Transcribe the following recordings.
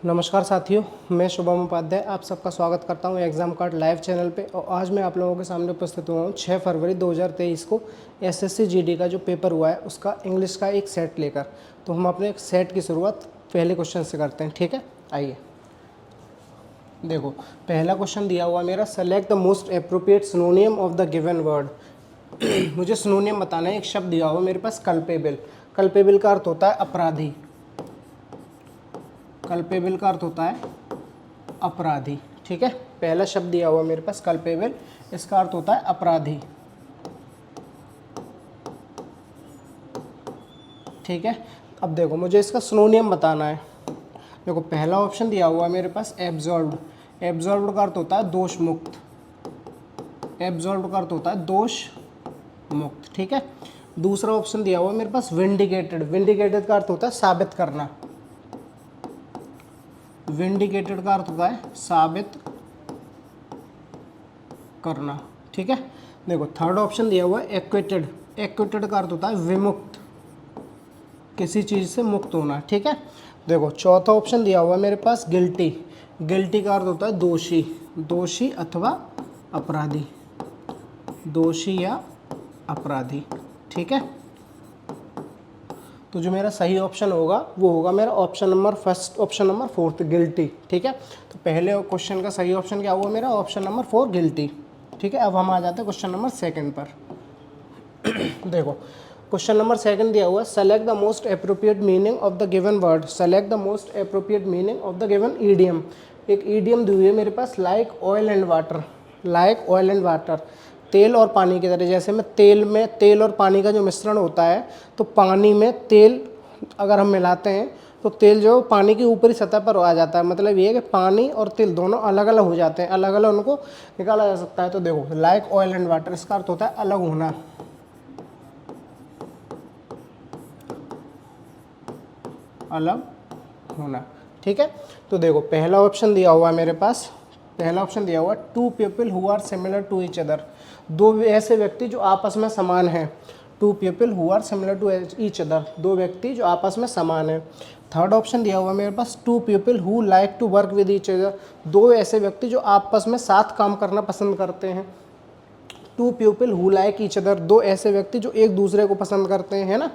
नमस्कार साथियों, मैं शुभम उपाध्याय आप सबका स्वागत करता हूं एग्ज़ाम कार्ड लाइव चैनल पे। और आज मैं आप लोगों के सामने उपस्थित हुआ हूं 6 फरवरी 2023 को एसएससी जीडी का जो पेपर हुआ है उसका इंग्लिश का एक सेट लेकर। तो हम अपने एक सेट की शुरुआत पहले क्वेश्चन से करते हैं, ठीक है। आइए देखो, पहला क्वेश्चन दिया हुआ मेरा, select the most appropriate सिनोनियम of the given word. मुझे सिनोनियम बताना है। एक शब्द दिया हुआ मेरे पास, कल्पेबल। कल्पेबल का अर्थ होता है अपराधी। कल्पेबल का अर्थ होता है अपराधी, ठीक है। पहला शब्द दिया हुआ मेरे पास कल्पेबल, इसका अर्थ होता है अपराधी, ठीक है। अब देखो, मुझे इसका सिनोनियम बताना है। देखो, पहला ऑप्शन दिया हुआ है मेरे पास एब्जॉर्ब्ड। एब्जॉर्ब्ड का अर्थ होता है दोष मुक्त। एब्जॉर्ब्ड का अर्थ होता है दोष मुक्त, ठीक है। दूसरा ऑप्शन दिया हुआ है मेरे पास विंडिकेटेड। विंडिकेटेड का अर्थ होता है साबित करना। विंडिकेटेड का अर्थ होता है साबित करना, ठीक है। देखो, थर्ड ऑप्शन दिया हुआ है एक्विटेड। एक्विटेड का अर्थ होता है विमुक्त, किसी चीज़ से मुक्त होना, ठीक है। देखो, चौथा ऑप्शन दिया हुआ है मेरे पास गिल्टी। गिल्टी का अर्थ होता है दोषी। दोषी अथवा अपराधी, दोषी या अपराधी, ठीक है। तो जो मेरा सही ऑप्शन होगा वो होगा मेरा option number first, option number 4 guilty, ठीक है। तो पहले क्वेश्चन का सही ऑप्शन क्या हुआ मेरा, ऑप्शन नंबर 4 गिल्टी, ठीक है। अब हम आ जाते हैं क्वेश्चन नंबर 2 पर। देखो, क्वेश्चन नंबर 2 दिया हुआ है, select the most appropriate meaning of the given word. Select the most appropriate meaning of the given idiom. एक ईडियम दी हुई है मेरे पास, like oil and water. Like oil and water, तेल और पानी की तरह। जैसे में तेल और पानी का जो मिश्रण होता है, तो पानी में तेल अगर हम मिलाते हैं तो तेल जो पानी की ऊपरी सतह पर आ जाता है। मतलब ये है कि पानी और तेल दोनों अलग अलग हो जाते हैं, अलग अलग उनको निकाला जा सकता है। तो देखो, लाइक ऑयल एंड वाटर, इसका अर्थ होता है अलग होना, अलग होना, ठीक है। तो देखो, पहला ऑप्शन दिया हुआ है मेरे पास, पहला ऑप्शन दिया हुआ है two people who are similar to each other. दो ऐसे व्यक्ति जो आपस में समान हैं। Two people who are similar to each other, दो व्यक्ति जो आपस में समान हैं। थर्ड ऑप्शन दिया हुआ है मेरे पास two people who like to work with each other. दो ऐसे व्यक्ति जो आपस में साथ काम करना पसंद करते हैं। Two people who like each other, दो ऐसे व्यक्ति जो एक दूसरे को पसंद करते हैं, है ना।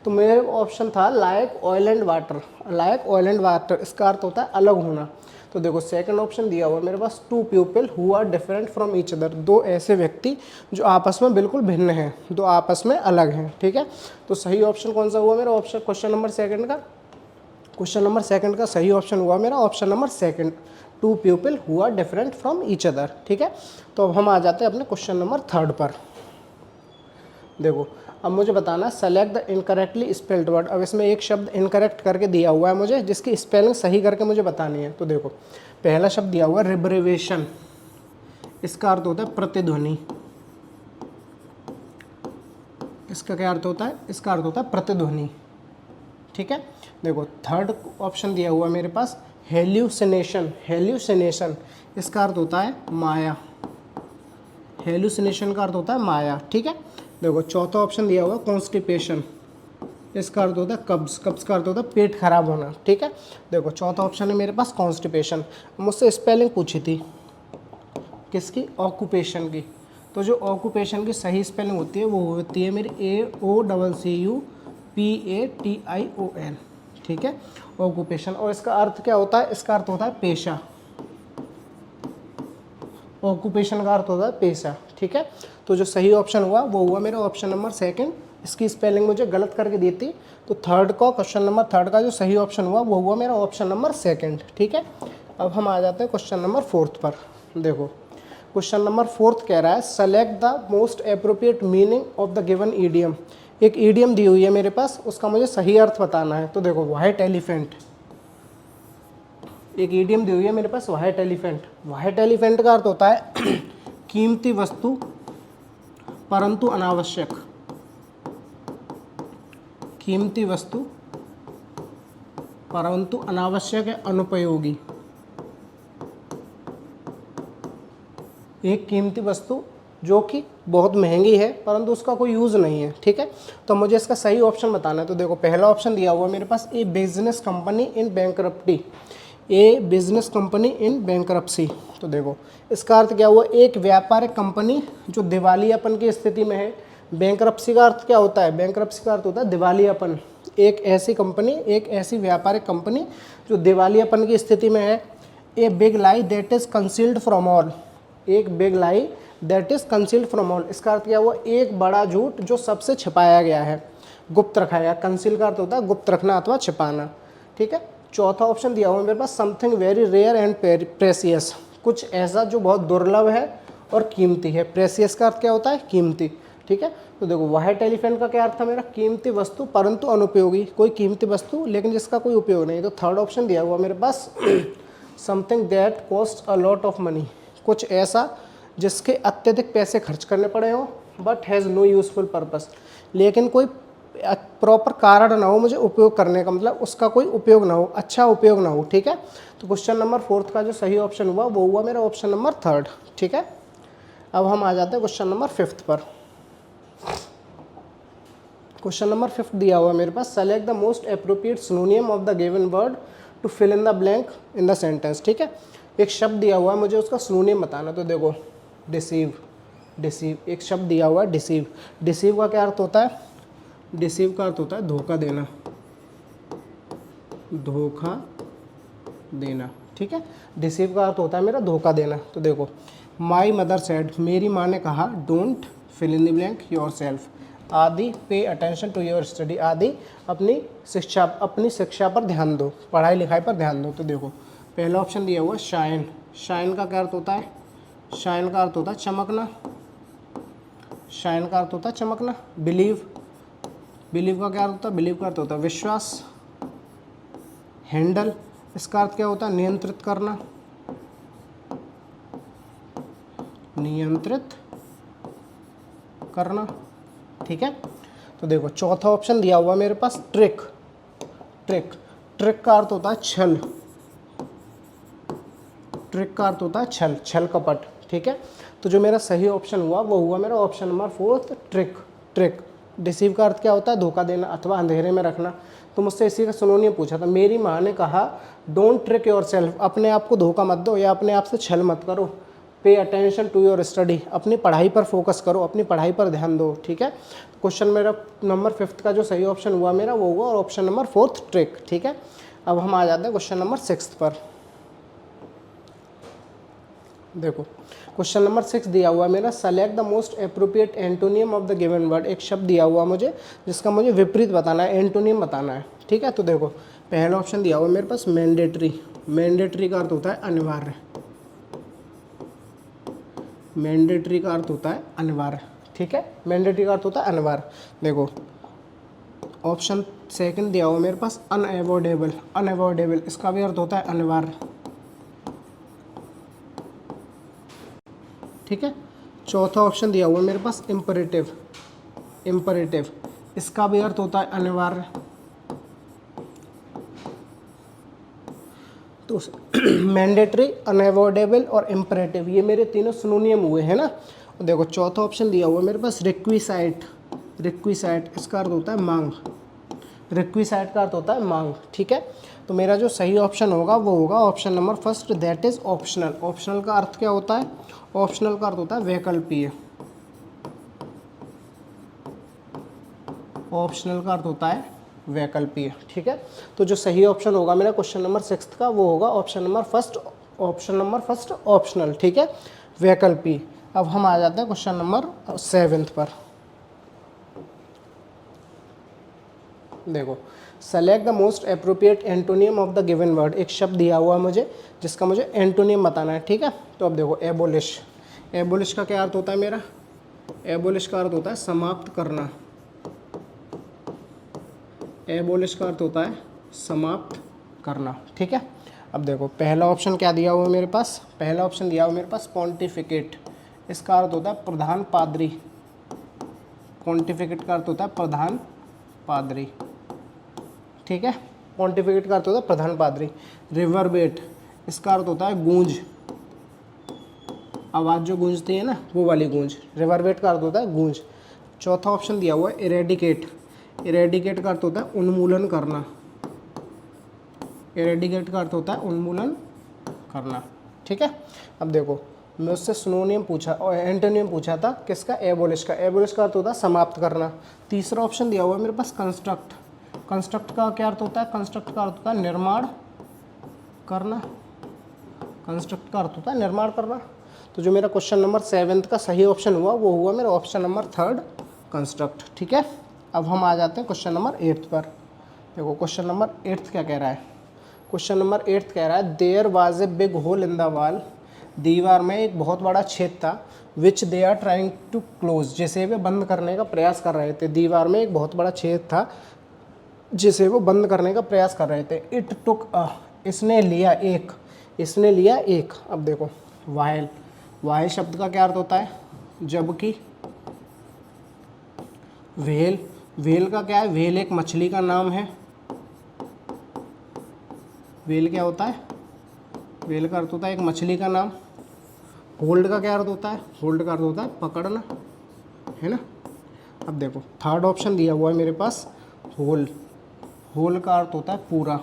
तो मेरा ऑप्शन था like oil and water. Like oil and water, इसका अर्थ होता है अलग होना। तो देखो, सेकंड ऑप्शन दिया हुआ मेरे पास two people who are different from each other. दो ऐसे व्यक्ति जो आपस में बिल्कुल भिन्न हैं, दो आपस में अलग हैं, ठीक है। तो सही ऑप्शन कौन सा हुआ मेरा, ऑप्शन क्वेश्चन नंबर 2 का, क्वेश्चन नंबर 2 का सही ऑप्शन हुआ मेरा option number 2, two people who are different from each other, ठीक है। तो अब हम आ जाते हैं अपने क्वेश्चन नंबर 3 पर। देखो, अब मुझे बताना है select the incorrectly spelled word. अब इसमें एक शब्द इनकरेक्ट करके दिया हुआ है मुझे, जिसकी स्पेलिंग सही करके मुझे बतानी है। तो देखो, पहला शब्द दिया हुआ है रिब्रेवेशन। इसका अर्थ होता है प्रतिध्वनि। इसका क्या अर्थ होता है, इसका अर्थ होता है प्रतिध्वनि, ठीक है। देखो, थर्ड ऑप्शन दिया हुआ है मेरे पास हेल्यूसिनेशन। हेल्यूसिनेशन, इसका अर्थ होता है माया। हेल्यूसिनेशन का अर्थ होता है माया, ठीक है। देखो, चौथा ऑप्शन दिया हुआ कॉन्स्टिपेशन। इसका अर्थ होता है कब्ज। कब्ज का अर्थ होता है पेट खराब होना, ठीक है। देखो, चौथा ऑप्शन है मेरे पास कॉन्स्टिपेशन। मुझसे स्पेलिंग पूछी थी किसकी, ऑक्यूपेशन की। तो जो ऑक्यूपेशन की सही स्पेलिंग होती है वो होती है मेरी AOCCUPATION, ठीक है, ऑक्यूपेशन। और इसका अर्थ क्या होता है, इसका अर्थ होता है पेशा। ऑक्यूपेशन का अर्थ होता है पेशा, ठीक है। तो जो सही ऑप्शन हुआ वो हुआ मेरा ऑप्शन नंबर 2। इसकी स्पेलिंग मुझे गलत करके दी थी, तो थर्ड को, क्वेश्चन नंबर 3 का जो सही ऑप्शन हुआ वो हुआ मेरा ऑप्शन नंबर 2, ठीक है। अब हम आ जाते हैं क्वेश्चन नंबर 4 पर। देखो, क्वेश्चन नंबर 4 कह रहा है select the most appropriate meaning of the given idiom. एक ईडियम दी हुई है मेरे पास, उसका मुझे सही अर्थ बताना है। तो देखो, व्हाइट एलिफेंट। एक ईडियम दी हुई है मेरे पास व्हाइट एलिफेंट। व्हाइट एलिफेंट का अर्थ होता है कीमती वस्तु परंतु अनावश्यक। कीमती वस्तु परंतु अनावश्यक है, अनुपयोगी। एक कीमती वस्तु जो कि बहुत महंगी है परंतु उसका कोई यूज़ नहीं है, ठीक है। तो मुझे इसका सही ऑप्शन बताना है। तो देखो, पहला ऑप्शन दिया हुआ मेरे पास a business company in bankruptcy. A business company in bankruptcy. तो देखो इसका अर्थ क्या हुआ, एक व्यापारिक कंपनी जो दिवालियापन की स्थिति में है। बैंकरप्सी का अर्थ क्या होता है, बैंकरप्सी का अर्थ होता है दिवालियापन। एक ऐसी कंपनी, एक ऐसी व्यापारिक कंपनी जो दिवालियापन की स्थिति में है। A big lie that is concealed from all, एक big lie that is concealed from all. इसका अर्थ क्या हुआ, एक बड़ा झूठ जो सबसे छिपाया गया है, गुप्त रखा गया। कंसील का अर्थ होता है गुप्त रखना अथवा छिपाना। ठीक है, चौथा ऑप्शन दिया हुआ मेरे पास, something very rare and precious, कुछ ऐसा जो बहुत दुर्लभ है और कीमती है। प्रेसियस का अर्थ क्या होता है, कीमती। ठीक है, तो देखो व्हाइट एलिफेंट का क्या अर्थ था मेरा, कीमती वस्तु परंतु अनुपयोगी, कोई कीमती वस्तु लेकिन जिसका कोई उपयोग नहीं। तो थर्ड ऑप्शन दिया हुआ मेरे पास, something that cost a lot of money, कुछ ऐसा जिसके अत्यधिक पैसे खर्च करने पड़े हो, but has no useful purpose, लेकिन कोई प्रॉपर कारण ना हो मुझे उपयोग करने का, मतलब उसका कोई उपयोग ना हो, अच्छा उपयोग ना हो। ठीक है, तो क्वेश्चन नंबर 4 का जो सही ऑप्शन हुआ वो हुआ मेरा ऑप्शन नंबर 3। ठीक है, अब हम आ जाते हैं क्वेश्चन नंबर 5 पर। क्वेश्चन नंबर 5 दिया हुआ मेरे पास, select the most appropriate synonym of the given word to fill in the blank in the sentence. ठीक है, एक शब्द दिया हुआ है, मुझे उसका सिनोनिम बताना। तो देखो डिसीव, डिसीव, एक शब्द दिया हुआ है डिसीव। डिसीव का क्या अर्थ होता है, डिसीव का अर्थ होता है धोखा देना, धोखा देना। ठीक है, डिसीव का अर्थ होता है मेरा धोखा देना। तो देखो माई मदर सेड, मेरी माँ ने कहा, don't fill in the blank yourself. आदि, pay attention to your study. आदि, अपनी शिक्षा पर ध्यान दो, पढ़ाई लिखाई पर ध्यान दो। तो देखो पहला ऑप्शन दिया हुआ शाइन। शाइन का क्या अर्थ होता है, शाइन का अर्थ होता है चमकना, शाइन का अर्थ होता है चमकना। बिलीव, बिलीव का क्या अर्थ होता है, बिलीव का अर्थ होता है विश्वास। हैंडल, इसका अर्थ क्या होता है, नियंत्रित करना, नियंत्रित करना। ठीक है, तो देखो चौथा ऑप्शन दिया हुआ मेरे पास ट्रिक। ट्रिक, ट्रिक का अर्थ होता है छल, ट्रिक का अर्थ होता है छल, छल कपट। ठीक है, तो जो मेरा सही ऑप्शन हुआ वो हुआ मेरा option number 4 trick. Trick, deceive का अर्थ क्या होता है, धोखा देना अथवा अंधेरे में रखना। तो मुझसे इसी का सिनोनिम पूछा था, मेरी माँ ने कहा डोंट ट्रिक योर सेल्फ, अपने आप को धोखा मत दो या अपने आप से छल मत करो। Pay attention to your study, अपनी पढ़ाई पर फोकस करो, अपनी पढ़ाई पर ध्यान दो। ठीक है, क्वेश्चन मेरा नंबर 5 का जो सही ऑप्शन हुआ मेरा वो हुआ और ऑप्शन नंबर 4 ट्रिक। ठीक है, अब हम आ जाते हैं क्वेश्चन नंबर 6 पर। देखो क्वेश्चन नंबर 6 दिया हुआ मेरा, select the most appropriate antonym of the given word. एक शब्द दिया हुआ मुझे जिसका मुझे विपरीत बताना है, एंटोनियम बताना है। ठीक है, तो देखो पहला ऑप्शन दिया हुआ मेरे पास मैंडेटरी। मैंडेटरी का अर्थ होता है अनिवार्य, मैंडेटरी का अर्थ होता है अनिवार्य। ठीक है, मैंडेटरी का अर्थ होता है अनिवार्य। देखो ऑप्शन सेकंड दिया हुआ मेरे पास अनअवॉइडेबल। अनअवॉइडेबल, इसका भी अर्थ होता है अनिवार्य। ठीक है, चौथा ऑप्शन दिया हुआ मेरे पास इम्परेटिव। इम्परेटिव, इसका भी अर्थ होता है अनिवार्य। तो मैंडेटरी, अनअवॉइडेबल और इम्परेटिव, ये मेरे तीनों सिनोनियम हुए हैं ना। देखो चौथा ऑप्शन दिया हुआ मेरे पास रिक्विसाइट। रिक्विसाइट, इसका अर्थ होता है मांग। रिक्विसाइट का अर्थ होता है मांग। ठीक है, तो मेरा जो सही ऑप्शन होगा वो होगा option number first, that is optional. Optional का अर्थ क्या होता है, ऑप्शनल का अर्थ होता है वैकल्पीय। ऑप्शनल का अर्थ होता है वैकल्पीय। ठीक है, तो जो सही ऑप्शन होगा मेरा क्वेश्चन नंबर 6 का वो होगा option number first, option number first optional. ठीक है, वैकल्पीय। अब हम आ जाते हैं क्वेश्चन नंबर 7 पर। देखो select the most appropriate antonym of the given word. एक शब्द दिया हुआ है मुझे जिसका मुझे एंटोनियम बताना है। ठीक है, तो अब देखो एबोलिश। एबोलिश का क्या अर्थ होता है मेरा, एबोलिश का अर्थ होता है समाप्त करना। एबोलिश का अर्थ होता है समाप्त करना। ठीक है, अब देखो पहला ऑप्शन क्या दिया हुआ है मेरे पास, पहला ऑप्शन दिया हुआ मेरे पास पॉन्टिफिकेट। इसका अर्थ होता है प्रधान पादरी। पॉन्टिफिकेट का अर्थ होता है प्रधान पादरी। ठीक है, पॉन्टिफिकेट का अर्थ होता है प्रधान पादरी। रिवरबेट, इसका अर्थ होता है गूंज, आवाज़ जो गूंजती है ना वो वाली गूंज। रिवरबेट का अर्थ होता है गूंज। चौथा ऑप्शन दिया हुआ है इरेडिकेट। इरेडिकेट का अर्थ होता है उन्मूलन करना। एरेडिकेट का अर्थ होता है उन्मूलन करना, ठीक है। अब देखो मैं उससे सिनोनियम पूछा और एंटोनियम पूछा था किसका, एबोलिश का। एबोलिश का अर्थ होता है समाप्त करना। तीसरा ऑप्शन दिया हुआ है मेरे पास कंस्ट्रक्ट। कंस्ट्रक्ट का क्या अर्थ होता है, कंस्ट्रक्ट का अर्थ होता है निर्माण करना। कंस्ट्रक्ट का अर्थ होता है निर्माण करना। तो जो मेरा क्वेश्चन नंबर 7 का सही ऑप्शन हुआ वो हुआ मेरा ऑप्शन नंबर 3 कंस्ट्रक्ट, ठीक है। अब हम आ जाते हैं क्वेश्चन नंबर 8 पर। देखो क्वेश्चन नंबर 8 क्या कह रहा है। क्वेश्चन नंबर 8 कह रहा है there was a big hole in the wall. दीवार में एक बहुत बड़ा छेद था। Which they are trying to close, जिसे वे बंद करने का प्रयास कर रहे थे। दीवार में एक बहुत बड़ा छेद था जिसे वो बंद करने का प्रयास कर रहे थे। इट टुक इसने लिया एक, इसने लिया एक। अब देखो वाइल, वाइल शब्द का क्या अर्थ होता है, जबकि। व्हेल, व्हेल का क्या है, व्हेल एक मछली का नाम है। व्हेल क्या होता है, व्हेल का अर्थ होता है एक मछली का नाम। होल्ड का क्या अर्थ होता है, होल्ड का अर्थ होता है पकड़ना, है ना। अब देखो थर्ड ऑप्शन दिया हुआ है मेरे पास होल। होल का अर्थ होता है पूरा,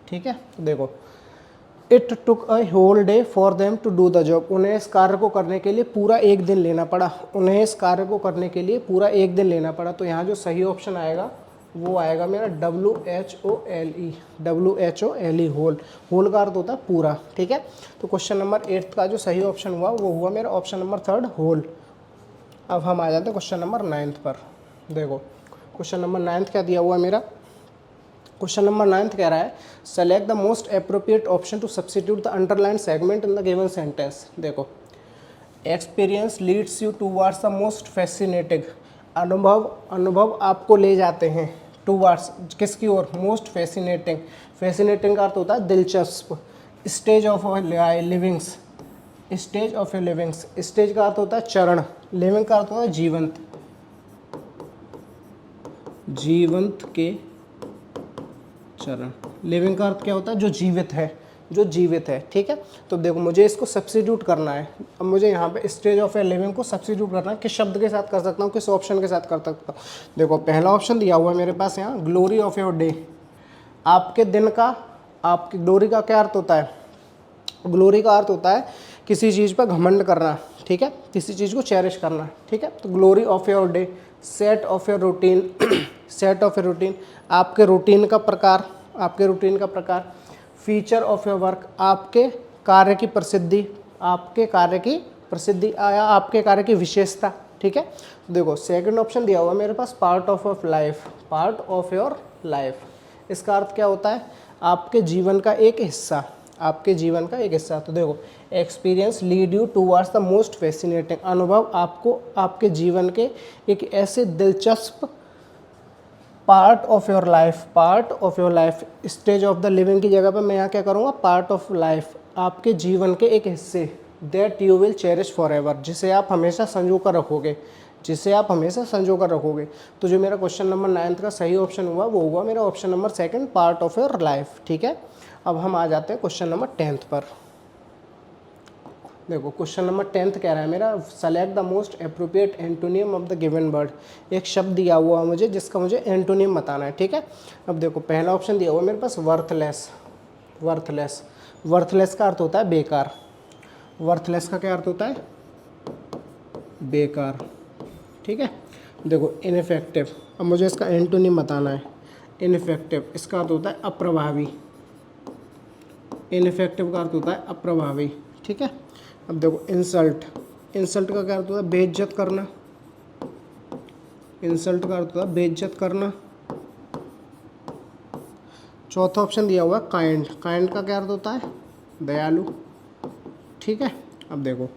ठीक है। तो देखो it took a whole day for them to do the job. उन्हें इस कार्य को करने के लिए पूरा एक दिन लेना पड़ा। उन्हें इस कार्य को करने के लिए पूरा एक दिन लेना पड़ा। तो यहाँ जो सही ऑप्शन आएगा वो आएगा मेरा WHOLE, WHOLE होल। होल का अर्थ होता है पूरा, ठीक है। तो क्वेश्चन नंबर 8 का जो सही ऑप्शन हुआ वो हुआ मेरा ऑप्शन नंबर 3 होल। अब हम आ जाते हैं क्वेश्चन नंबर 9 पर। देखो क्वेश्चन नंबर 9 क्या दिया हुआ है मेरा। क्वेश्चन नंबर 9 कह रहा है select the most appropriate option to substitute the underline segment in the given sentence. देखो experience leads you towards the most fascinating. अनुभव, अनुभव आपको ले जाते हैं टूवर्ड्स, किसकी ओर, मोस्ट फैसिनेटिंग। फैसिनेटिंग का अर्थ होता है दिलचस्प। Stage of livings, stage of livings. Stage का अर्थ होता है चरण, लिविंग का अर्थ होता है जीवंत, जीवंत के चरण। लिविंग का अर्थ क्या होता है, जो जीवित है, जो जीवित है, ठीक है। तो देखो मुझे इसको सब्स्टिट्यूट करना है। अब मुझे यहाँ पे स्टेज ऑफ ए लिविंग को सब्स्टिट्यूट करना है। किस शब्द के साथ कर सकता हूँ, किस ऑप्शन के साथ कर सकता हूँ। देखो पहला ऑप्शन दिया हुआ है मेरे पास यहाँ ग्लोरी ऑफ योर डे। आपके दिन का, आपकी ग्लोरी का क्या अर्थ होता है, ग्लोरी का अर्थ होता है किसी चीज़ पर घमंड करना, ठीक है, किसी चीज़ को चेरिश करना, ठीक है। तो glory of your day. Set of your routine, set of your routine, आपके रूटीन का प्रकार, आपके रूटीन का प्रकार। फीचर ऑफ योर वर्क, आपके कार्य की प्रसिद्धि, आपके कार्य की प्रसिद्धि या आपके कार्य की विशेषता, ठीक है। देखो सेकंड ऑप्शन दिया हुआ मेरे पास part of your life, part of your life. इसका अर्थ क्या होता है, आपके जीवन का एक हिस्सा, आपके जीवन का एक हिस्सा। तो देखो experience lead you towards the most fascinating. अनुभव आपको आपके जीवन के एक ऐसे दिलचस्प part of your life, part of your life. Stage of the living की जगह पर मैं यहाँ क्या करूँगा, पार्ट ऑफ लाइफ, आपके जीवन के एक हिस्से। That you will cherish for ever, जिसे आप हमेशा संजो कर रखोगे, जिसे आप हमेशा संजो कर रखोगे। तो जो मेरा क्वेश्चन नंबर 9 का सही ऑप्शन हुआ वो हुआ मेरा option number 2 part of your life, ठीक है। अब हम आ जाते हैं क्वेश्चन नंबर 10 पर। देखो क्वेश्चन नंबर 10 कह रहा है मेरा select the most appropriate antonym of the given word. एक शब्द दिया हुआ है मुझे जिसका मुझे एंटोनियम बताना है, ठीक है। अब देखो पहला ऑप्शन दिया हुआ है मेरे पास वर्थलेस। वर्थलेस, वर्थलेस का अर्थ होता है बेकार। वर्थलेस का क्या अर्थ होता है, बेकार, ठीक है। देखो इनइफेक्टिव, अब मुझे इसका एंटोनियम बताना है। इनइफेक्टिव, इसका अर्थ होता है अप्रभावी। इनइफेक्टिव का अर्थ होता है अप्रभावी, ठीक है। अब देखो इंसल्ट, इंसल्ट का क्या अर्थ होता है, बेइज्जत करना। इंसल्ट का अर्थ होता है बेइज्जत करना। चौथा ऑप्शन दिया हुआ है काइंड। काइंड का क्या अर्थ होता है, दयालु, ठीक है। अब देखो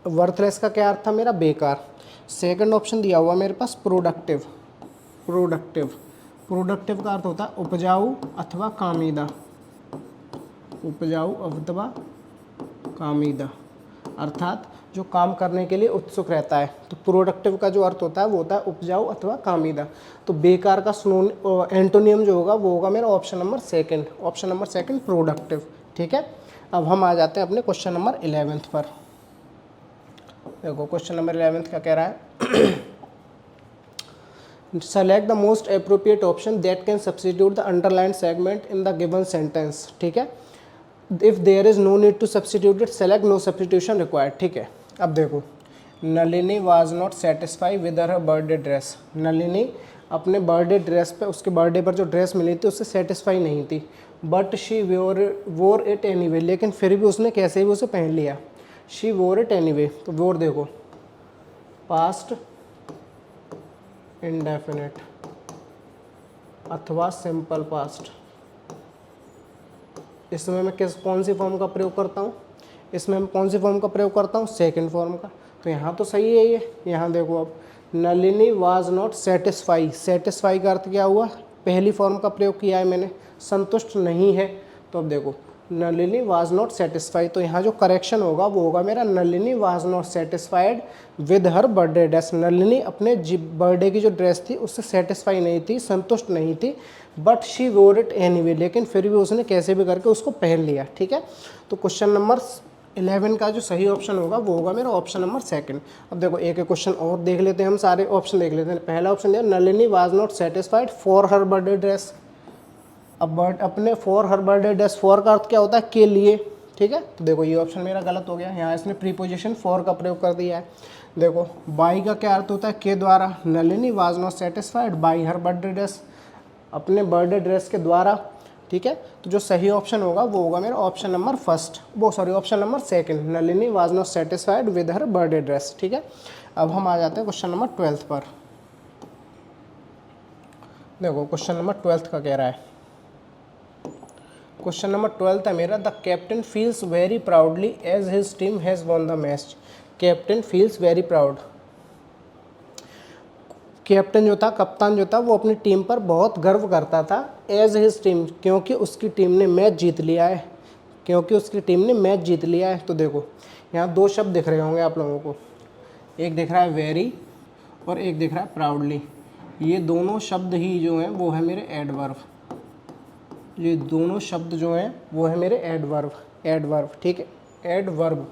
वर्थलेस का क्या अर्थ था मेरा, बेकार। सेकंड ऑप्शन दिया हुआ मेरे पास प्रोडक्टिव। प्रोडक्टिव, प्रोडक्टिव का अर्थ होता है उपजाऊ अथवा कामीदा, उपजाऊ अथवा कामीदा, अर्थात जो काम करने के लिए उत्सुक रहता है। तो प्रोडक्टिव का जो अर्थ होता है वो होता है उपजाऊ अथवा कामीदा। तो बेकार का एंटोनियम जो होगा वो होगा मेरा option number 2, option number 2 productive, ठीक है। अब हम आ जाते हैं अपने क्वेश्चन नंबर 11 पर। देखो क्वेश्चन नंबर 11 क्या कह रहा है select the most appropriate option that can substitute the underline segment in the given sentence. ठीक है, if there is no need to substitute it, select no substitution required. ठीक है, अब देखो, Nalini was not satisfy with her birthday dress. Nalini अपने birthday dress पे, उसके birthday पर जो ड्रेस मिली थी उससे सेटिस्फाई नहीं थी, बट शी वोर इट एनीवे, लेकिन फिर भी उसने कैसे भी उसे पहन लिया। शी वोर इट एनीवे, तो वोर देखो पास्ट इंडेफिनिट अथवा सिंपल पास्ट। इसमें मैं कौन सी फॉर्म का प्रयोग करता हूँ, इसमें मैं कौन सी फॉर्म का प्रयोग करता हूँ, सेकंड फॉर्म का। तो यहाँ तो सही है ये। यहाँ देखो, अब Nalini was not satisfy, satisfy का अर्थ क्या हुआ, पहली फॉर्म का प्रयोग किया है मैंने, संतुष्ट नहीं है। तो अब देखो, नलिनी वाज नॉट सेटिस्फाई, तो यहाँ जो करेक्शन होगा वो होगा मेरा Nalini was not satisfied with her birthday dress. Nalini अपने बर्थडे की जो ड्रेस थी उससे सेटिस्फाई नहीं थी, संतुष्ट नहीं थी, बट शी वोर इट एनीवे, लेकिन फिर भी उसने कैसे भी करके उसको पहन लिया। ठीक है, तो क्वेश्चन नंबर 11 का जो सही ऑप्शन होगा वो होगा मेरा ऑप्शन नंबर सेकंड। अब देखो, एक एक क्वेश्चन और देख लेते हैं, हम सारे ऑप्शन देख लेते हैं। पहला ऑप्शन दिया Nalini was not satisfied for her birthday dress. अब अपने for her birthday dress, for का अर्थ क्या होता है, के लिए। ठीक है, तो देखो ये ऑप्शन मेरा गलत हो गया, यहाँ इसने प्रीपोजिशन फॉर का प्रयोग कर दिया है। देखो, बाई का क्या अर्थ होता है, के द्वारा। Nalini was not satisfied by her birthday dress, अपने बर्थडे ड्रेस के द्वारा। ठीक है, तो जो सही ऑप्शन होगा वो होगा मेरा ऑप्शन नंबर फर्स्ट, वो sorry option number second, Nalini was not satisfied with her birthday dress. ठीक है, अब हम आ जाते हैं क्वेश्चन नंबर 12 पर। देखो, क्वेश्चन नंबर 12 का कह रहा है, क्वेश्चन नंबर 12 है मेरा, the captain feels very proudly as his team has won the match. Captain feels very proud, captain जो था, कप्तान जो था, वो अपनी टीम पर बहुत गर्व करता था, एज हिज टीम, क्योंकि उसकी टीम ने मैच जीत लिया है, क्योंकि उसकी टीम ने मैच जीत लिया है। तो देखो, यहाँ दो शब्द दिख रहे होंगे आप लोगों को, एक दिख रहा है वेरी और एक दिख रहा है प्राउडली। ये दोनों शब्द ही जो हैं वो है मेरे एडवर्ब, ये दोनों शब्द जो हैं वो है मेरे एडवर्ब, एडवर्ब। ठीक है, एडवर्ब,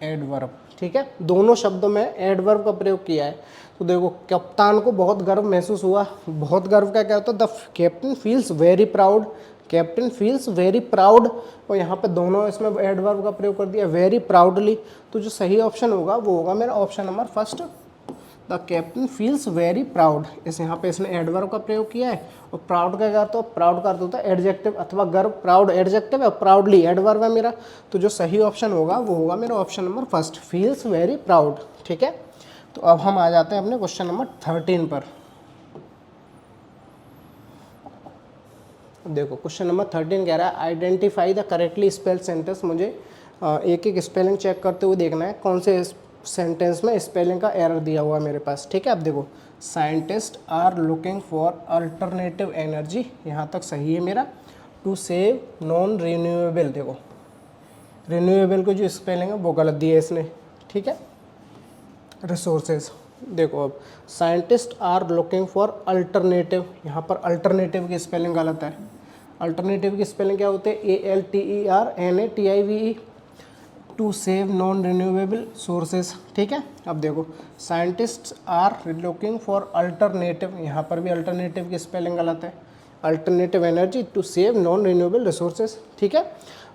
एडवर्ब। ठीक है, दोनों शब्दों में एडवर्ब का प्रयोग किया है। तो देखो, कप्तान को बहुत गर्व महसूस हुआ, बहुत गर्व का क्या होता है, the captain feels very proud, captain feels very proud, और यहाँ पे दोनों इसमें एडवर्ब का प्रयोग कर दिया, वेरी प्राउडली। तो जो सही ऑप्शन होगा वो होगा मेरा option number first, the captain feels very proud. इस यहाँ पे इसने एडवर्ब का प्रयोग किया है, और प्राउड का क्या, तो प्राउड का अर्थ होता है एडजेक्टिव अथवा गर्व, प्राउड एडजेक्टिव है, प्राउडली एडवर्ब है मेरा। तो जो सही ऑप्शन होगा वो होगा मेरा option number first, feels very proud. ठीक है, तो अब हम आ जाते हैं अपने क्वेश्चन नंबर 13 पर। देखो, क्वेश्चन नंबर 13 कह रहा है, identify the correctly spelled sentence. मुझे एक एक स्पेलिंग चेक करते हुए देखना है कौन से सेंटेंस में स्पेलिंग का एरर दिया हुआ है मेरे पास। ठीक है, अब देखो, scientist are looking for alternative energy, यहाँ तक सही है मेरा, टू सेव नॉन रिन्यूएबल। देखो, रिन्यूएबल को जो स्पेलिंग है वो गलत दिया है इसने। ठीक है, रिसोर्सेज। देखो, अब scientist are looking for alternative, यहाँ पर अल्टरनेटिव की स्पेलिंग गलत है। अल्टरनेटिव की स्पेलिंग क्या होते हैं, ALTERNATIVE, to save non renewable sources. ठीक है, अब देखो, scientist are looking for alternative, यहाँ पर भी अल्टरनेटिव की स्पेलिंग गलत है, alternative energy to save non renewable resources. ठीक है,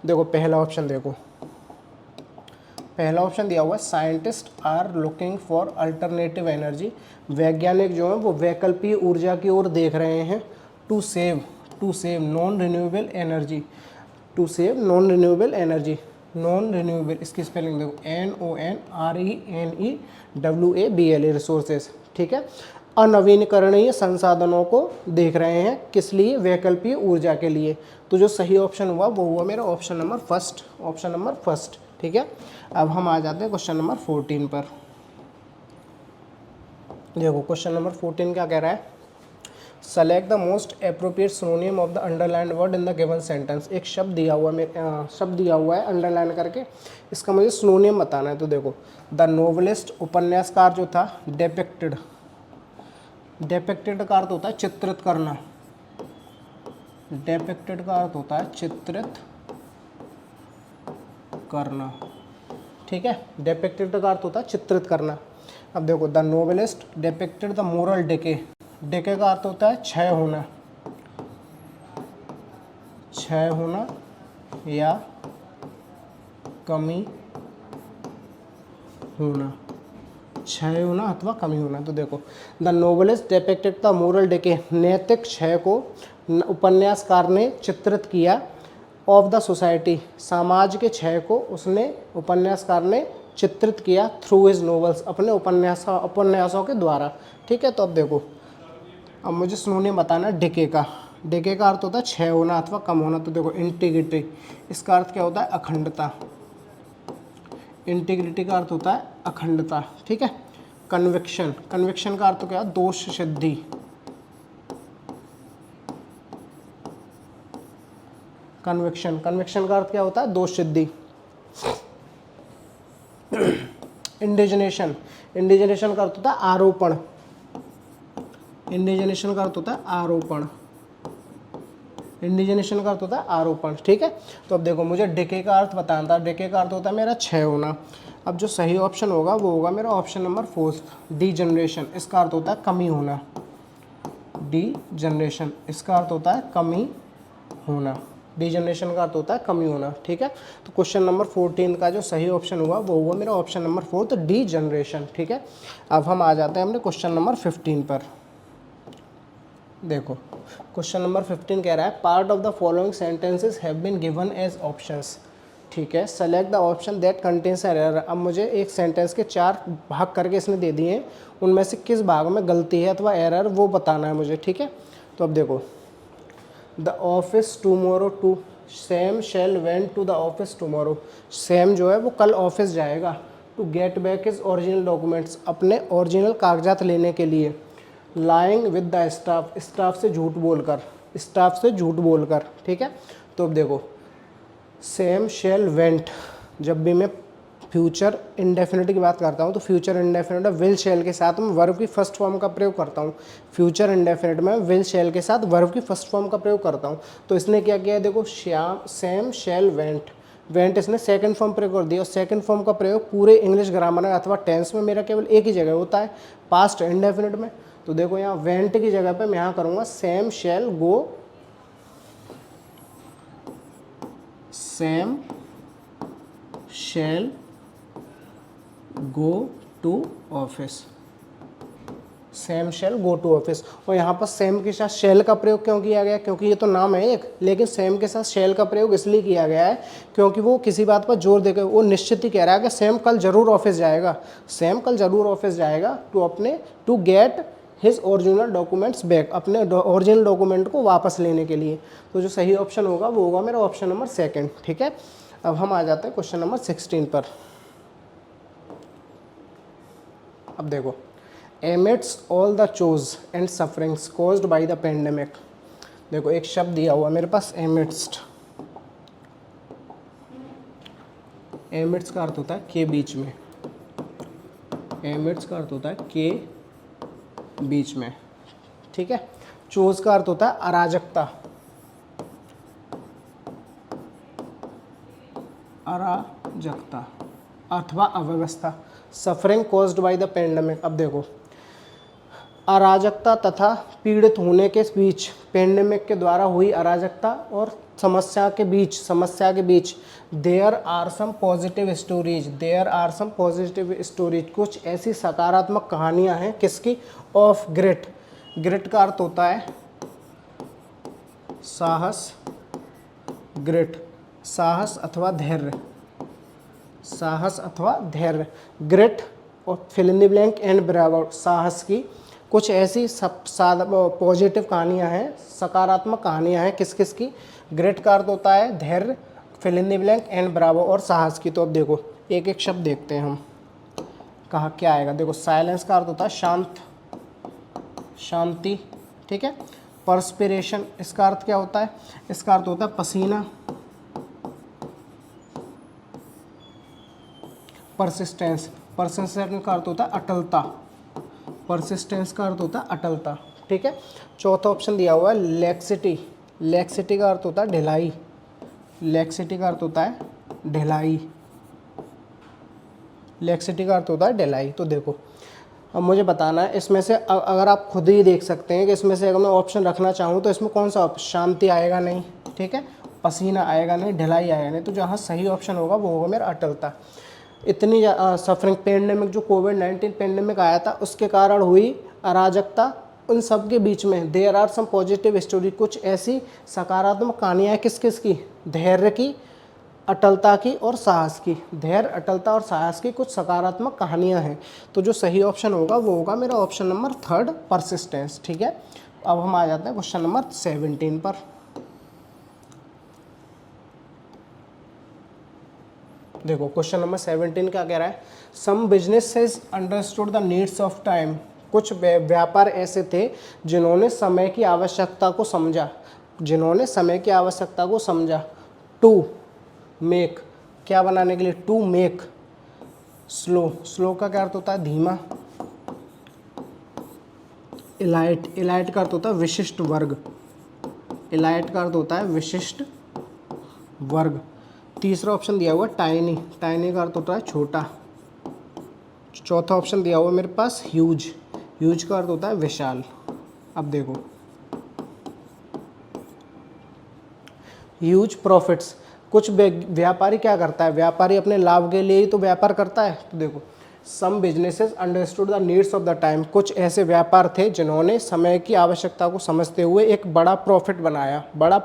देखो पहला ऑप्शन, देखो पहला ऑप्शन दिया हुआ है, scientist are looking for alternative energy, वैज्ञानिक जो हैं वो वैकल्पिक ऊर्जा की ओर देख रहे हैं, to save non renewable energy, to save non renewable energy, non renewable, इसकी स्पेलिंग देखो NONRENEWABLE, रिसोर्सेज। ठीक है, अनवीनकरणीय संसाधनों को देख रहे हैं, किस लिए, वैकल्पिक ऊर्जा के लिए। तो जो सही ऑप्शन हुआ वो हुआ मेरा option number first, option number first. ठीक है, अब हम आ जाते हैं क्वेश्चन नंबर 14 पर। देखो, क्वेश्चन नंबर 14 क्या कह रहा है, select the most appropriate synonym of the underline word in the given sentence. एक शब्द दिया हुआ शब्द दिया हुआ है अंडरलाइन करके, इसका मुझे सिनोनिम बताना है। तो देखो, द नोवेलिस्ट, उपन्यासकार जो था, डेपिक्टेड, डेपिक्टेड का अर्थ होता है चित्रित करना, डेपिक्टेड का अर्थ होता है चित्रित करना। ठीक है, डेपिक्टेड का अर्थ होता है चित्रित करना। अब देखो, the novelist depicted the moral decay, decay का अर्थ होता है क्षय होना, क्षय होना या कमी होना, क्षय होना अथवा कमी होना। तो देखो, the novelist depicted the moral decay, नैतिक क्षय को उपन्यासकार ने चित्रित किया, ऑफ द सोसाइटी, समाज के क्षय को उसने उपन्यासकार ने चित्रित किया, थ्रू हिज नोवेल्स, अपने उपन्यासों के द्वारा। ठीक है, तो अब देखो, अब मुझे सुनोने बताना डिके का, डिके का अर्थ होता है क्षय होना अथवा कम होना। तो देखो, इंटीग्रिटी, इसका अर्थ क्या होता है? अखंडता, इंटीग्रिटी का अर्थ होता है अखंडता। ठीक है, कन्विक्शन, कन्विक्शन का अर्थ क्या है? दोष सिद्धि, कन्विक्शन, कन्विक्शन का अर्थ क्या होता है? दोष सिद्धि। इंडिजिनेशन, इंडिजिनेशन का अर्थ होता है आरोपण, इंडिजिनेशन का अर्थ होता है आरोपण, इंडिजिनेशन का अर्थ होता है आरोपण। ठीक है, तो अब देखो, मुझे डिके का अर्थ बताना था, डिके का अर्थ होता है मेरा क्षय होना। अब जो सही ऑप्शन होगा वो होगा मेरा ऑप्शन नंबर 4, डी जनरेशन, इसका अर्थ होता है कमी होना, डी जनरेशन, इसका अर्थ होता है कमी होना, डी जनरेशन का अर्थ होता है कमी होना। ठीक है, तो क्वेश्चन नंबर 14 का जो सही ऑप्शन हुआ वो हुआ मेरा ऑप्शन नंबर 4, तो डी जनरेशन। ठीक है, अब हम आ जाते हैं अपने क्वेश्चन नंबर 15 पर। देखो, क्वेश्चन नंबर 15 कह रहा है, part of the following sentences have been given as options. ठीक है, select the option that contains error. अब मुझे एक सेंटेंस के 4 भाग करके इसने दे दिए हैं, उनमें से किस भाग में गलती है अथवा एरर वो बताना है मुझे। ठीक है, तो अब देखो, the office tomorrow to, Sam shall went to the office tomorrow, Sam जो है वो कल ऑफिस जाएगा, to get back his original documents, अपने ओरिजिनल कागजात लेने के लिए, lying with the staff, staff से झूठ बोलकर, स्टाफ से झूठ बोलकर। ठीक है, तो अब देखो, सैम शेल वेंट, जब भी मैं फ्यूचर इंडेफिनिट की बात करता हूँ तो फ्यूचर इंडेफिनिट में विल शेल के साथ मैं वर्ब की फर्स्ट फॉर्म का प्रयोग करता हूँ, फ्यूचर इंडेफिनिट में विल शेल के साथ वर्ब की फर्स्ट फॉर्म का प्रयोग करता हूँ। तो इसने क्या किया है? देखो, सैम शेल वेंट, वेंट इसने सेकंड फॉर्म प्रयोग कर दिया, और सेकंड फॉर्म का प्रयोग पूरे इंग्लिश ग्रामर में अथवा टेंस में मेरा केवल एक ही जगह होता है, पास्ट इंडेफिनिट में। तो देखो, यहाँ वेंट की जगह पे मैं यहाँ करूँगा Sam shall go, Sam shall go to office, Sam shall go to office. और यहाँ पर सैम के साथ शेल का प्रयोग क्यों किया गया? क्योंकि ये तो नाम है एक, लेकिन सैम के साथ शेल का प्रयोग इसलिए किया गया है क्योंकि वो किसी बात पर जोर देकर वो निश्चित ही कह रहा है कि सैम कल जरूर ऑफिस जाएगा, सैम कल जरूर ऑफिस जाएगा, to get his original documents back, अपने ओरिजिनल डॉक्यूमेंट को वापस लेने के लिए। तो जो सही ऑप्शन होगा वो होगा मेरा ऑप्शन नंबर 2। ठीक है, अब हम आ जाते हैं क्वेश्चन नंबर 16 पर। अब देखो, amidst all the chaos and sufferings caused by the pandemic. देखो, एक शब्द दिया हुआ मेरे पास एमिट्स्ट, एमिट्स का अर्थ होता है के बीच में, एमिट्स का अर्थ होता है के बीच में। ठीक है, चोज का अर्थ होता है अराजकता, अराजकता अथवा अव्यवस्था, suffering caused by the pandemic. अब देखो, अराजकता तथा पीड़ित होने के बीच, पेंडेमिक के द्वारा हुई अराजकता और समस्या के बीच there are some positive stories, there are some positive stories, कुछ ऐसी सकारात्मक कहानियां हैं किसकी? ऑफ ग्रिट, ग्रिट का अर्थ होता है साहस, ग्रिट साहस अथवा धैर्य, साहस अथवा धैर्य, ग्रिट और fill in the blank and bravo, साहस की कुछ ऐसी पॉजिटिव कहानियां हैं, सकारात्मक कहानियां हैं किस किस की? ग्रेट का अर्थ होता है धैर्य, fill in the blank and bravo और साहस की। तो अब देखो, एक एक शब्द देखते हैं हम, कहाँ क्या आएगा। देखो, साइलेंस का अर्थ होता है शांत, शांति। ठीक है, परस्पिरेशन, इसका अर्थ क्या होता है? इसका अर्थ होता है पसीना। परसिस्टेंस, परसिस्टेंस का अर्थ होता है अटलता, परसिस्टेंस का अर्थ होता है अटलता। ठीक है, चौथा ऑप्शन दिया हुआ है लैक्सिटी, लैक्सिटी का अर्थ होता है ढिलाई, लैक्सिटी का अर्थ होता है ढिलाई। लैक्सिटी का अर्थ होता है ढिलाई। तो देखो अब मुझे बताना है इसमें से अगर आप खुद ही देख सकते हैं कि इसमें से अगर मैं ऑप्शन रखना चाहूँ तो इसमें कौन सा ऑप्शन, शांति आएगा नहीं, ठीक है, पसीना आएगा नहीं, ढिलाई आएगा नहीं, तो जहाँ सही ऑप्शन होगा वो होगा मेरा अटलता। इतनी सफरिंग पेंडेमिक जो कोविड-19 पेंडेमिक आया था उसके कारण हुई अराजकता, उन सब के बीच में there are some positive story, कुछ ऐसी सकारात्मक कहानियाँ किस किस की, धैर्य की, अटलता की और साहस की। धैर्य, अटलता और साहस की कुछ सकारात्मक कहानियाँ हैं। तो जो सही ऑप्शन होगा वो होगा मेरा ऑप्शन नंबर 3 परसिस्टेंस, ठीक है। अब हम आ जाते हैं क्वेश्चन नंबर 17 पर। देखो क्वेश्चन नंबर 17 क्या कह रहा है, some businesses understood the needs of time, कुछ व्यापार ऐसे थे जिन्होंने समय की आवश्यकता को समझा, जिन्होंने समय की आवश्यकता को समझा। टू मेक, क्या बनाने के लिए, टू मेक स्लो, स्लो का क्या अर्थ होता है धीमा। इलाइट, इलाइट का अर्थ होता है विशिष्ट वर्ग, इलाइट का अर्थ होता है विशिष्ट वर्ग। तीसरा ऑप्शन दिया हुआ टाइनी, टाइनी का अर्थ होता है छोटा। चौथा ऑप्शन दिया हुआ मेरे पास ह्यूज, ह्यूज का अर्थ होता है विशाल। अब देखो ह्यूज प्रॉफिट्स, कुछ व्यापारी क्या करता है, व्यापारी अपने लाभ के लिए ही तो व्यापार करता है। तो देखो some businesses understood the needs of the time, कुछ ऐसे व्यापार थे जिन्होंने समय की आवश्यकता को समझते हुए एक बड़ा प्रॉफिट बनाया, बड़ा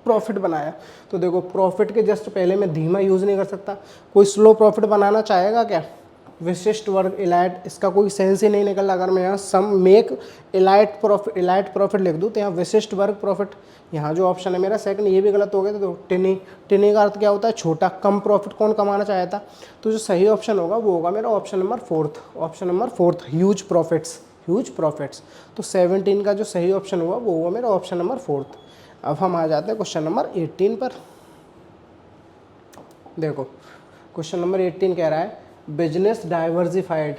प्रॉफिट बनाया। तो देखो प्रॉफिट के जस्ट पहले मैं धीमा यूज़ नहीं कर सकता, कोई स्लो प्रॉफिट बनाना चाहेगा क्या, विशिष्ट वर्ग इलाइट, इसका कोई सेंस ही नहीं निकला। अगर मैं यहाँ सम मेक इलाइट प्रॉफिट लिख दूँ तो यहाँ विशिष्ट वर्ग प्रॉफिट, यहाँ जो ऑप्शन है मेरा सेकंड ये भी गलत हो गया। तो टिनी, टिनी का अर्थ क्या होता है छोटा, कम प्रॉफिट कौन कमाना चाहता। तो जो सही ऑप्शन होगा वो होगा मेरा option number 4, option number 4 huge profits, huge profits. तो 17 का जो सही ऑप्शन हुआ वो होगा मेरा ऑप्शन नंबर 4। अब हम आ जाते हैं क्वेश्चन नंबर 18 पर। देखो क्वेश्चन नंबर 18 कह रहा है business diversified,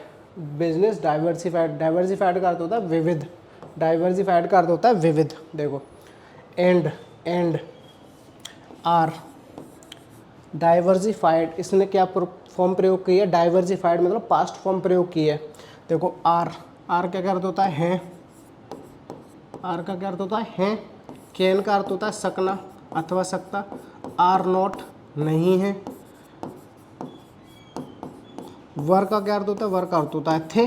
business diversified, diversified का अर्थ होता है विविध, डाइवर्सिफाइड का अर्थ होता है विविध। देखो एंड, एंड आर, डाइवर्सिफाइड, इसने क्या फॉर्म प्रयोग की है, डाइवर्सिफाइड मतलब पास्ट फॉर्म प्रयोग की है। देखो आर, आर का क्या अर्थ होता है, आर का क्या अर्थ होता है, कैन का अर्थ होता है सकना अथवा सकता, आर नॉट नहीं है, वर का क्या अर्थ होता है, वर का अर्थ होता है थे,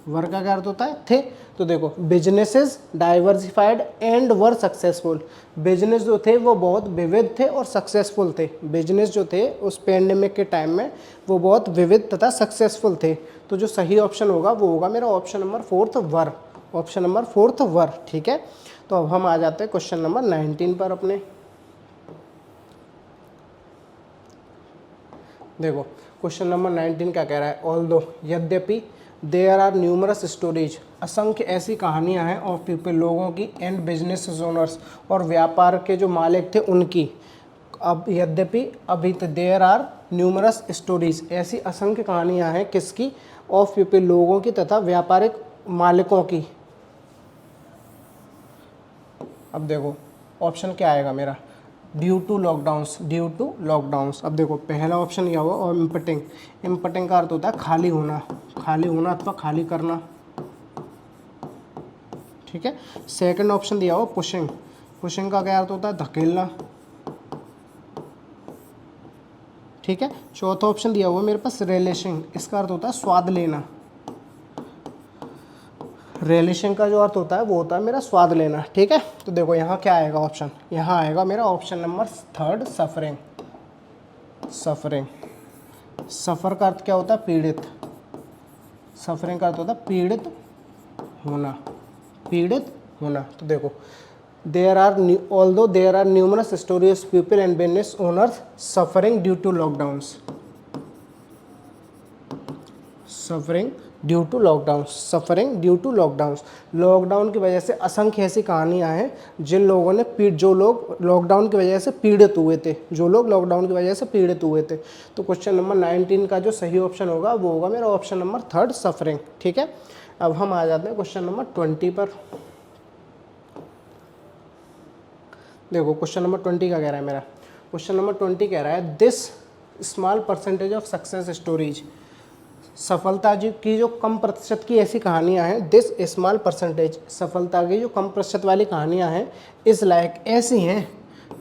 वर का क्या अर्थ होता है थे। तो देखो businesses diversified and were successful, business जो थे वो बहुत विविध थे और सक्सेसफुल थे, बिजनेस जो थे उस पेंडेमिक के टाइम में वो बहुत विविध तथा सक्सेसफुल थे। तो जो सही ऑप्शन होगा वो होगा मेरा ऑप्शन नंबर 4 वर, ऑप्शन नंबर 4 वर, ठीक है। तो अब हम आ जाते हैं क्वेश्चन नंबर 19 पर अपने। देखो क्वेश्चन नंबर 19 क्या कह रहा है, ऑल्दो यद्यपि देयर आर न्यूमरस स्टोरीज, असंख्य ऐसी कहानियां हैं ऑफ पीपल लोगों की, एंड बिजनेस ओनर्स और व्यापार के जो मालिक थे उनकी। अब यद्यपि अभी तो देयर आर न्यूमरस स्टोरीज, ऐसी असंख्य कहानियां हैं किसकी, ऑफ पीपल लोगों की तथा व्यापारिक मालिकों की। अब देखो ऑप्शन क्या आएगा मेरा, due to lockdowns, due to lockdowns. अब देखो पहला ऑप्शन यह हुआ और इम्पटिंग, इम्पटिंग का अर्थ होता है खाली होना, खाली होना अथवा खाली करना, ठीक है। सेकंड ऑप्शन दिया हुआ पुशिंग, पुशिंग का क्या अर्थ होता है धकेलना, ठीक है। चौथा ऑप्शन दिया हुआ मेरे पास रेलिशिंग, इसका अर्थ होता है स्वाद लेना, रेलिशिंग का जो अर्थ होता है वो होता है मेरा स्वाद लेना, ठीक है। तो देखो यहाँ क्या आएगा ऑप्शन, यहाँ आएगा मेरा ऑप्शन नंबर 3 सफरिंग, सफरिंग। सफ़र का अर्थ क्या होता है पीड़ित, सफरिंग का अर्थ होता है पीड़ित होना, पीड़ित होना। तो देखो there are although there are numerous stories people and business owners suffering due to lockdowns, suffering due to lockdown, suffering due to lockdowns, lockdown की वजह से असंख्य ऐसी कहानियाँ हैं जिन लोगों ने जो लोग लॉकडाउन की वजह से पीड़ित हुए थे, जो लोग लॉकडाउन की वजह से पीड़ित हुए थे। तो क्वेश्चन नंबर 19 का जो सही ऑप्शन होगा वो होगा मेरा ऑप्शन नंबर 3 सफरिंग, ठीक है। अब हम आ जाते हैं क्वेश्चन नंबर 20 पर। देखो क्वेश्चन नंबर 20 का कह रहा है मेरा, क्वेश्चन नंबर 20 कह रहा है this small percentage of success stories, सफलता जी की जो कम प्रतिशत की ऐसी कहानियाँ हैं, दिस स्मॉल परसेंटेज, सफलता की जो कम प्रतिशत वाली कहानियाँ हैं, इस लाइक ऐसी हैं,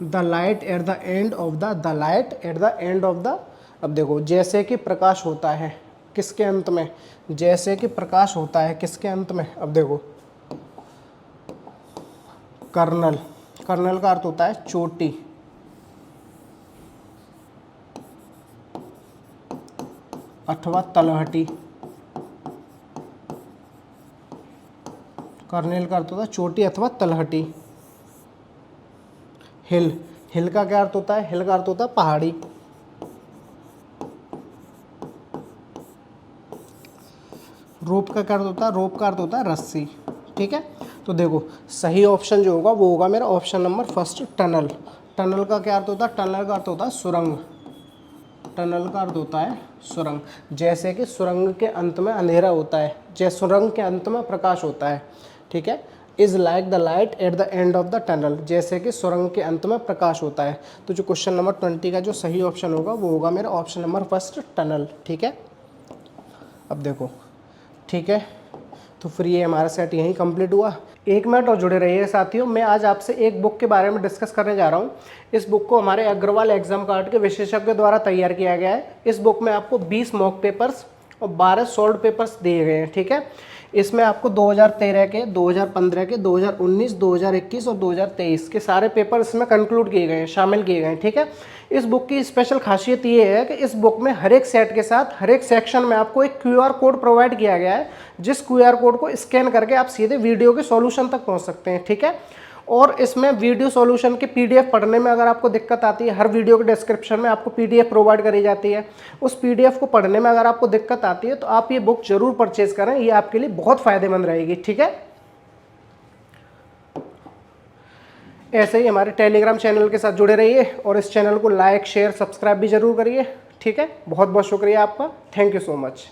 the light at the end of the light at the end of the, अब देखो जैसे कि प्रकाश होता है किसके अंत में, जैसे कि प्रकाश होता है किसके अंत में, अब देखो कर्नल, कर्नल का अर्थ होता है चोटी, अथवा तलहटी, कर्नेल का अर्थ होता है चोटी अथवा तलहटी। हिल, हिल का क्या अर्थ होता है, हिल का अर्थ होता है पहाड़ी। रोप का क्या अर्थ होता है, रोप का अर्थ होता है रस्सी। ठीक है, तो देखो सही ऑप्शन जो होगा वो होगा मेरा option number first, tunnel. Tunnel का क्या अर्थ होता है, टनल का अर्थ होता है सुरंग, टनल का अर्थ होता है सुरंग। जैसे कि सुरंग के अंत में अंधेरा होता है, जैसे सुरंग के अंत में प्रकाश होता है। ठीक है, is like the light at the end of the tunnel, जैसे कि सुरंग के अंत में प्रकाश होता है। तो जो क्वेश्चन नंबर 20 का जो सही ऑप्शन होगा वो होगा मेरा ऑप्शन नंबर फर्स्ट, टनल। ठीक है, अब देखो, ठीक है, तो फिर ये हमारा सेट यहीं कंप्लीट हुआ। 1 मिनट और जुड़े रहिए साथियों, मैं आज आपसे एक बुक के बारे में डिस्कस करने जा रहा हूँ। इस बुक को हमारे अग्रवाल एग्जाम कार्ड के विशेषज्ञ द्वारा तैयार किया गया है। इस बुक में आपको 20 मॉक पेपर्स और 12 सॉल्व पेपर्स दिए गए हैं। ठीक है, इसमें आपको 2013 के, 2015 के, 2019, 2021 और 2023 के सारे पेपर इसमें कंक्लूड किए गए हैं, शामिल किए गए हैं। ठीक है, इस बुक की स्पेशल खासियत ये है कि इस बुक में हर एक सेट के साथ हर एक सेक्शन में आपको एक QR कोड प्रोवाइड किया गया है, जिस QR कोड को स्कैन करके आप सीधे वीडियो के सॉल्यूशन तक पहुंच सकते हैं। ठीक है, और इसमें वीडियो सॉल्यूशन के PDF पढ़ने में अगर आपको दिक्कत आती है, हर वीडियो के डिस्क्रिप्शन में आपको PDF प्रोवाइड करी जाती है। उस PDF को पढ़ने में अगर आपको दिक्कत आती है तो आप ये बुक जरूर परचेज करें, ये आपके लिए बहुत फायदेमंद रहेगी। ठीक है, ऐसे ही हमारे टेलीग्राम चैनल के साथ जुड़े रहिए और इस चैनल को लाइक, शेयर, सब्सक्राइब भी जरूर करिए। ठीक है, बहुत बहुत शुक्रिया आपका, थैंक यू सो मच।